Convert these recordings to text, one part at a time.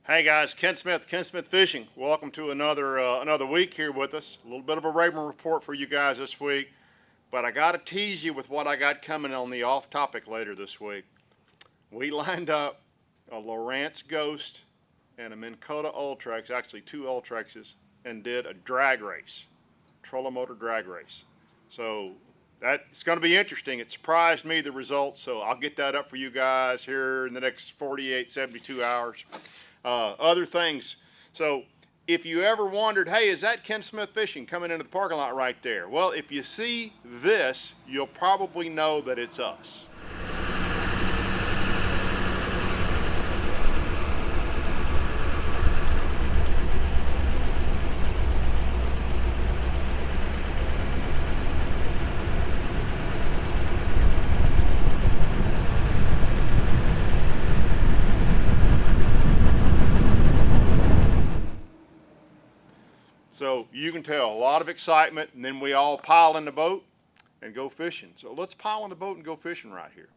Hey guys, Ken Smith Fishing. Welcome to another week here with us. A little bit of a Rayburn report for you guys this week, but I got to tease you with what I got coming on the off topic later this week. We lined up a Lowrance Ghost and a Minn Kota Ultrex, actually two Ultrexes, and did a drag race, trolling motor drag race. So it's going to be interesting. It surprised me, the results, so I'll get that up for you guys here in the next 48, 72 hours. Other things. So if you ever wondered, hey, is that Ken Smith Fishing coming into the parking lot right there? Well, if you see this, you'll probably know that it's us. So you can tell a lot of excitement, and then we all pile in the boat and go fishing. So let's pile in the boat and go fishing right here.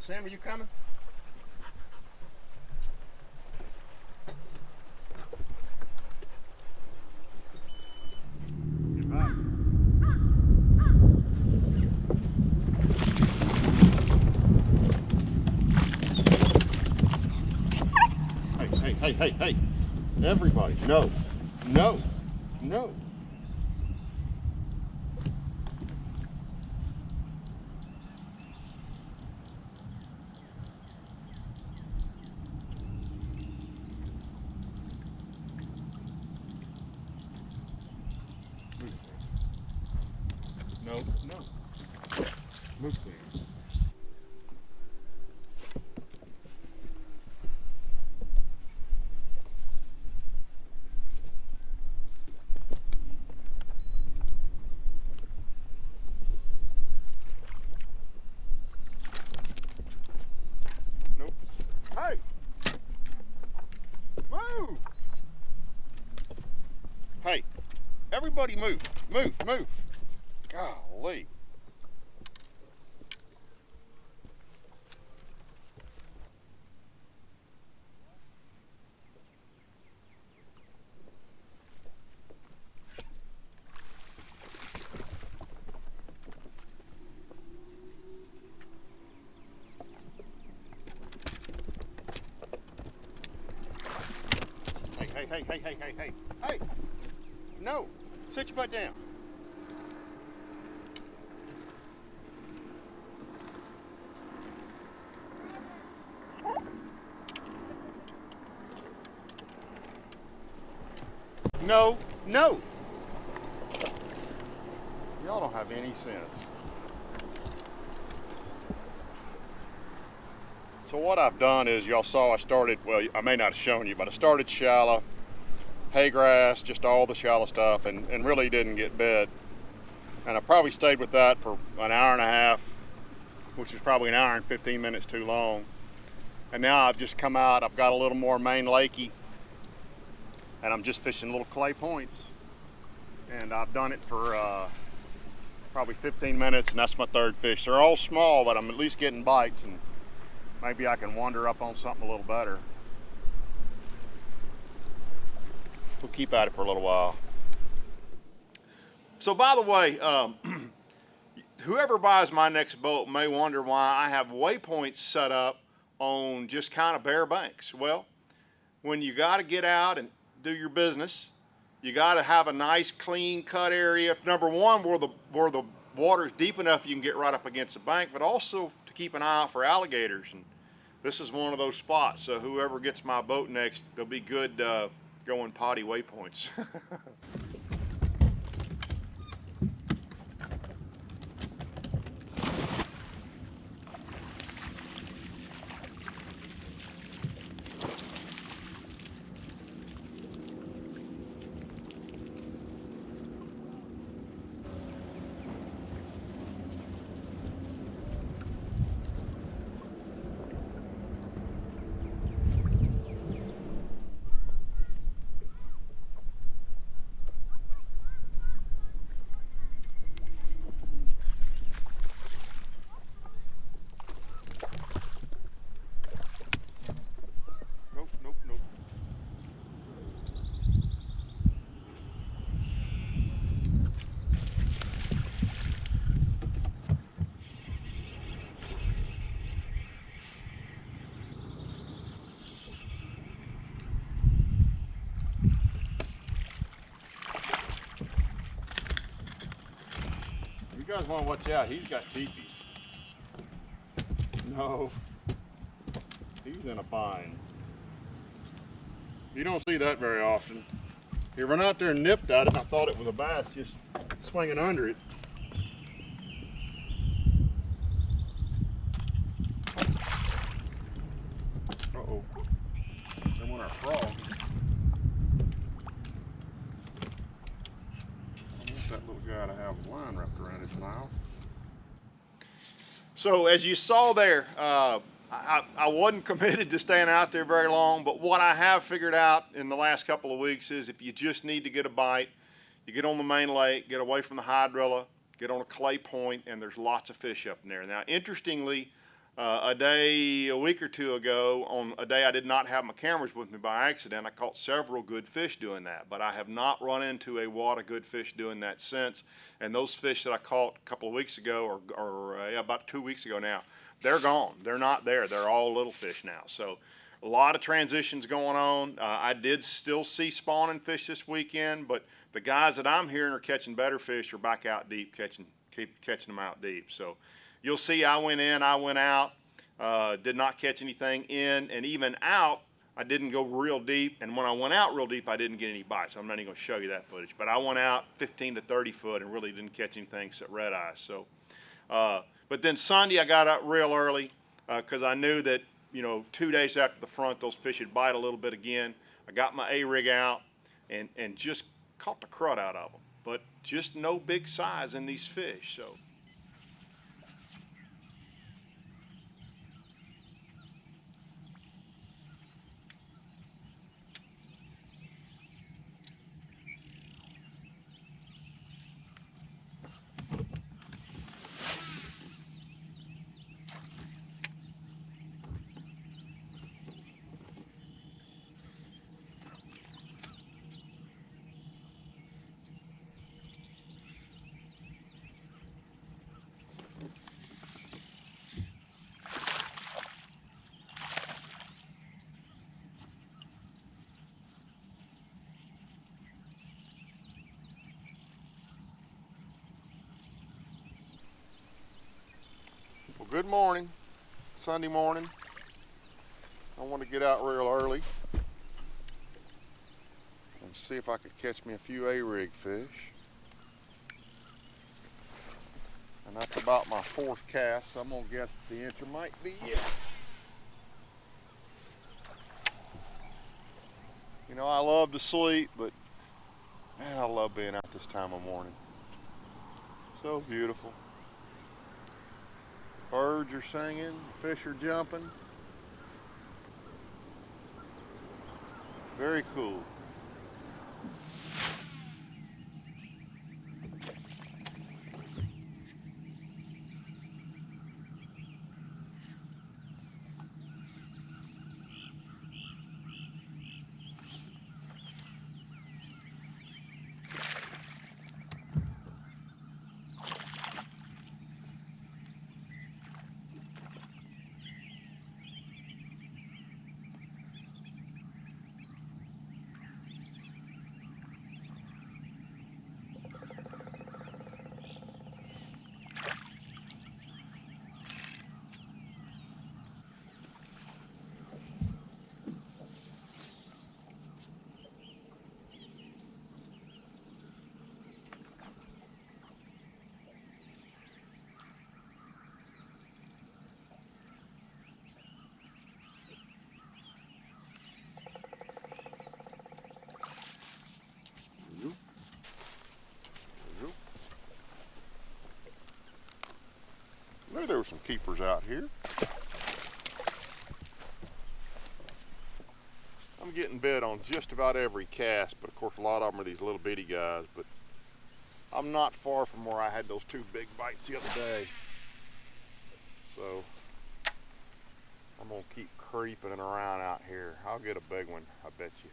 Sam, are you coming? Hey. Everybody, no. Move clear. Hey! Move! Hey, everybody move. Golly. Hey! No! Sit your butt down. No! Y'all don't have any sense. So what I've done is, y'all saw I started, well, I may not have shown you, but I started shallow, hay grass, just all the shallow stuff, and really didn't get bit. And I probably stayed with that for an hour and a half, which was probably an hour and 15 minutes too long. And now I've just come out, I've got a little more main lakey, and I'm just fishing little clay points. And I've done it for probably 15 minutes, and that's my third fish. They're all small, but I'm at least getting bites, and maybe I can wander up on something a little better. We'll keep at it for a little while. So by the way, whoever buys my next boat may wonder why I have waypoints set up on just kind of bare banks. Well, when you got to get out and do your business, you got to have a nice clean cut area. Number one, where the water is deep enough you can get right up against the bank, but also to keep an eye out for alligators. And this is one of those spots. So whoever gets my boat next, they'll be good going potty waypoints. guys want to watch out. He's got teepees. No, he's in a bind. You don't see that very often. He ran out there and nipped at it, and I thought it was a bass just swinging under it. Uh-oh. There went our frog. I want that little guy to have a line wrapped around his mouth. So as you saw there, I wasn't committed to staying out there very long, but what I have figured out in the last couple of weeks is if you just need to get a bite, you get on the main lake, get away from the hydrilla, get on a clay point, and there's lots of fish up in there. Now, interestingly, a week or two ago, on a day I did not have my cameras with me by accident, I caught several good fish doing that, but I have not run into a wad of good fish doing that since. And those fish that I caught a couple of weeks ago, or about 2 weeks ago now, they're gone. They're not there. They're all little fish now. So a lot of transitions going on. I did still see spawning fish this weekend, but the guys that I'm hearing are catching better fish are back out deep, keep catching them out deep. So you'll see I went in, I went out, did not catch anything in, and even out, I didn't go real deep. And when I went out real deep, I didn't get any bites. I'm not even going to show you that footage. But I went out 15 to 30 foot and really didn't catch anything except red eyes. So, but then Sunday I got up real early because I knew that, 2 days after the front, those fish would bite a little bit again. I got my A-rig out and just caught the crud out of them. But just no big size in these fish. So. Well, good morning, Sunday morning. I want to get out real early and see if I could catch me a few A-rig fish. And that's about my fourth cast, so I'm going to guess the answer might be yes. I love to sleep, but man, I love being out this time of morning. So beautiful. Birds are singing, fish are jumping. Very cool. Knew there were some keepers out here. I'm getting bit on just about every cast, but of course a lot of them are these little bitty guys, but I'm not far from where I had those two big bites the other day. So I'm gonna keep creeping around out here. I'll get a big one, I bet you.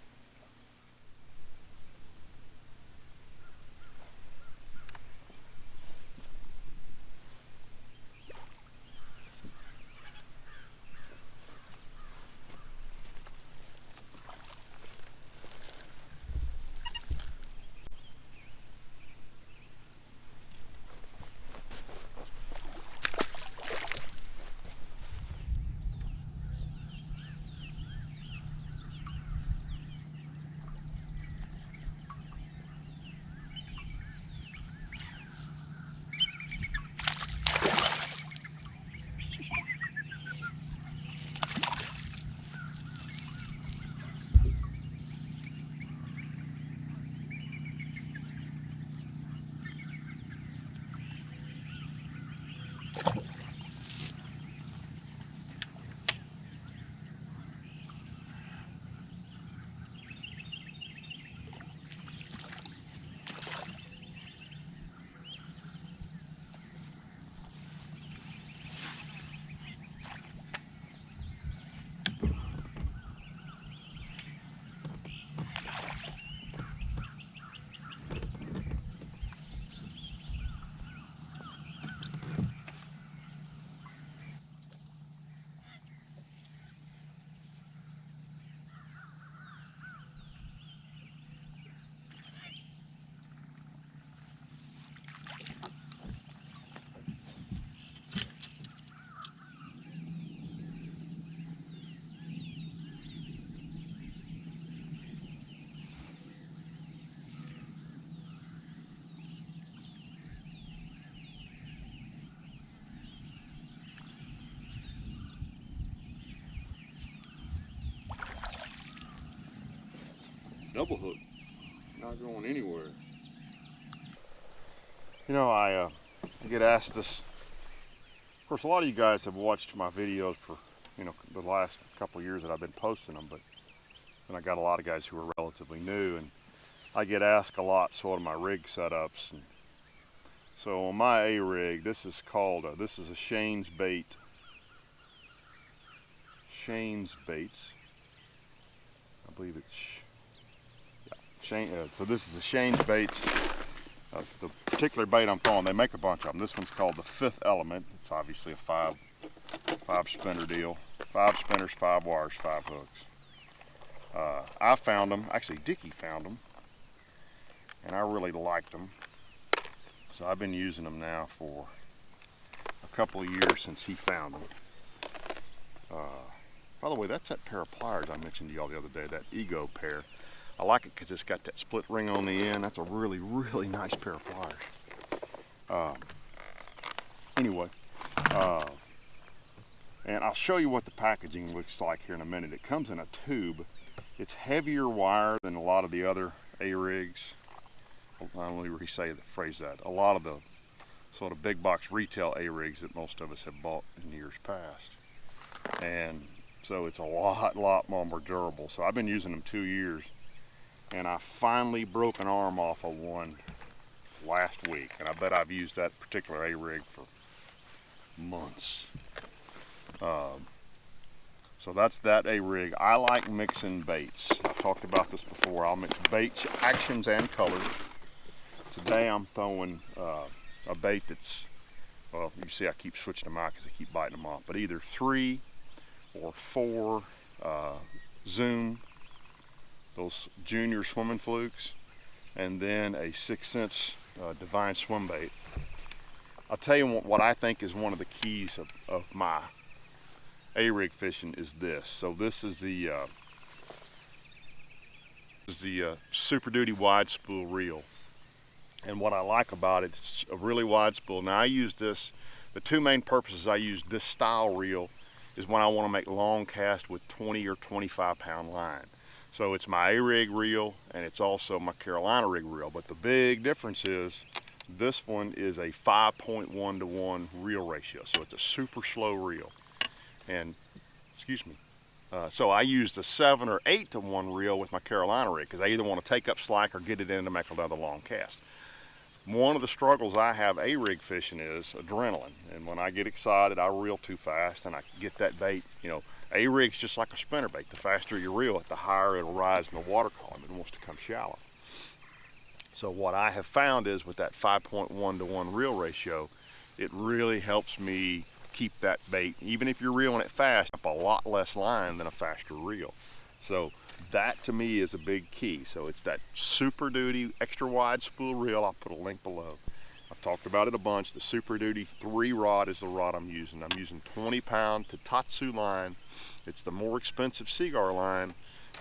Double hook, not going anywhere. You know, I get asked this. Of course, a lot of you guys have watched my videos for, you know, the last couple of years that I've been posting them, but then I got a lot of guys who are relatively new, and I get asked a lot sort of my rig setups. And so on my A rig, this is called this is a Shane's Bait. Shane's Baits. I believe it's so this is a Shane's Baits. The particular bait I'm throwing, they make a bunch of them. This one's called the Fifth Element. It's obviously a five spinner deal. 5 spinners, 5 wires, 5 hooks. I found them, actually Dickie found them, and I really liked them. So I've been using them now for a couple of years since he found them. By the way, that's that pair of pliers I mentioned to y'all the other day, that Ego pair. I like it because it's got that split ring on the end. That's a really, really nice pair of pliers. Anyway, and I'll show you what the packaging looks like here in a minute. It comes in a tube. It's heavier wire than a lot of the other A-rigs. I'll only rephrase that. A lot of the sort of big box retail A-rigs that most of us have bought in years past. And so it's a lot more durable. So I've been using them 2 years, and I finally broke an arm off of one last week, and I bet I've used that particular A-rig for months. So that's that A-rig. I like mixing baits. I've talked about this before. I'll mix baits, actions, and colors. Today I'm throwing a bait that's, well, you see I keep switching them out because I keep biting them off, but either 3 or 4 Zoom, those junior swimming flukes, and then a 6-inch Divine swim bait. I'll tell you what I think is one of the keys of my A-rig fishing is this. So this is the Super Duty wide spool reel. And what I like about it, it's a really wide spool. Now I use this, the 2 main purposes I use this style reel is when I want to make long cast with 20 or 25 pound line. So it's my A-rig reel, and it's also my Carolina rig reel. But the big difference is this one is a 5.1 to 1 reel ratio. So it's a super slow reel. And, excuse me. So I used a 7 or 8 to 1 reel with my Carolina rig because I either want to take up slack or get it in to make another long cast. One of the struggles I have A-rig fishing is adrenaline, and when I get excited I reel too fast and I get that bait. You know, A-rig's just like a spinner bait. The faster you reel it, the higher it'll rise in the water column. It wants to come shallow. So what I have found is with that 5.1 to 1 reel ratio, it really helps me keep that bait, even if you're reeling it fast, up a lot less line than a faster reel. So that to me is a big key. So it's that Super Duty extra wide spool reel. I'll put a link below. I've talked about it a bunch. The Super Duty 3 rod is the rod I'm using. I'm using 20 pound Tatsu line. It's the more expensive Seaguar line,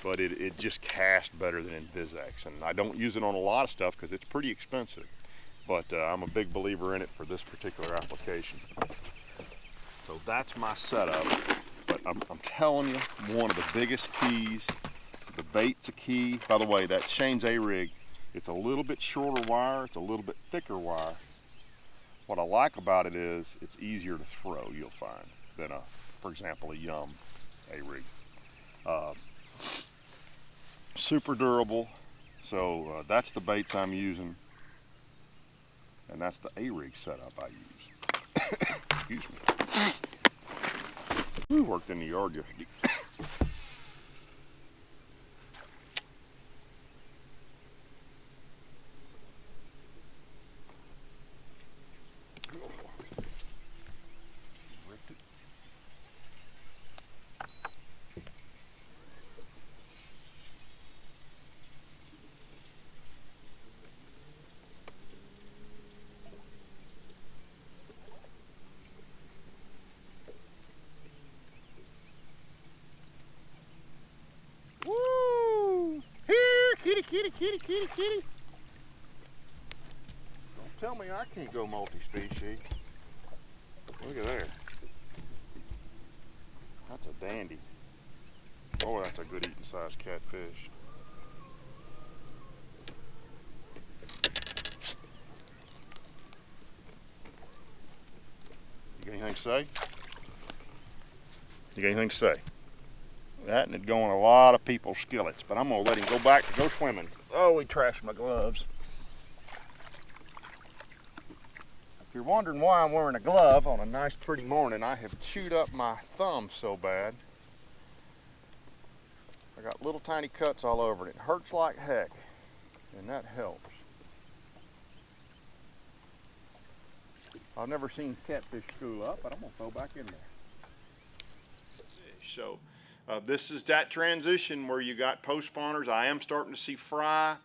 but it just casts better than Invisex. And I don't use it on a lot of stuff because it's pretty expensive. But I'm a big believer in it for this particular application. So that's my setup. But I'm telling you, one of the biggest keys, the bait's a key. By the way, that Shane's A-rig, it's a little bit shorter wire, it's a little bit thicker wire. What I like about it is it's easier to throw, you'll find, than for example, a Yum A-rig. Super durable. So that's the baits I'm using, and that's the A-rig setup I use. Excuse me. We worked in the yard yesterday. Kitty. Don't tell me I can't go multi-species. Look at there. That's a dandy. Oh, that's a good eating sized catfish. got anything to say? You got anything to say? That and it'd go on a lot of people's skillets, but I'm gonna let him go back to go swimming. Oh, he trashed my gloves. If you're wondering why I'm wearing a glove on a nice pretty morning, I have chewed up my thumb so bad. I got little tiny cuts all over it. It hurts like heck, and that helps. I've never seen catfish school up, but I'm gonna throw back in there. So this is that transition where you got post spawners. I am starting to see fry.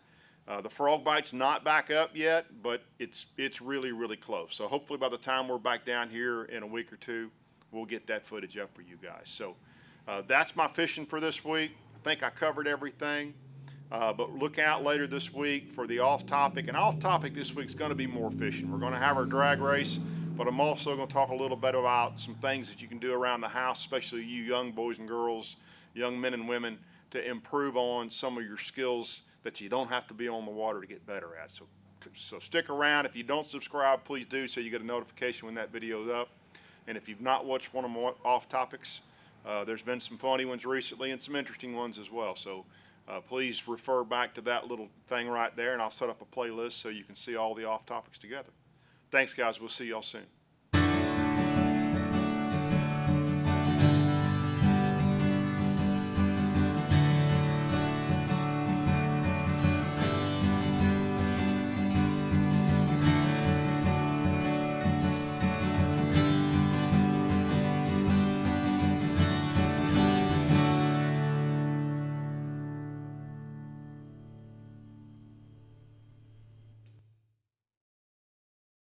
The frog bite's not back up yet, but it's really, really close. So hopefully by the time we're back down here in a week or two, we'll get that footage up for you guys. So that's my fishing for this week. I think I covered everything. But look out later this week for the off topic. And off topic this week is going to be more fishing. We're going to have our drag race, but I'm also going to talk a little bit about some things that you can do around the house, especially you young boys and girls, young men and women, to improve on some of your skills that you don't have to be on the water to get better at. So stick around. If you don't subscribe, please do so you get a notification when that video is up. And if you've not watched one of my off topics, there's been some funny ones recently and some interesting ones as well. So please refer back to that little thing right there, and I'll set up a playlist so you can see all the off topics together. Thanks, guys. We'll see y'all soon.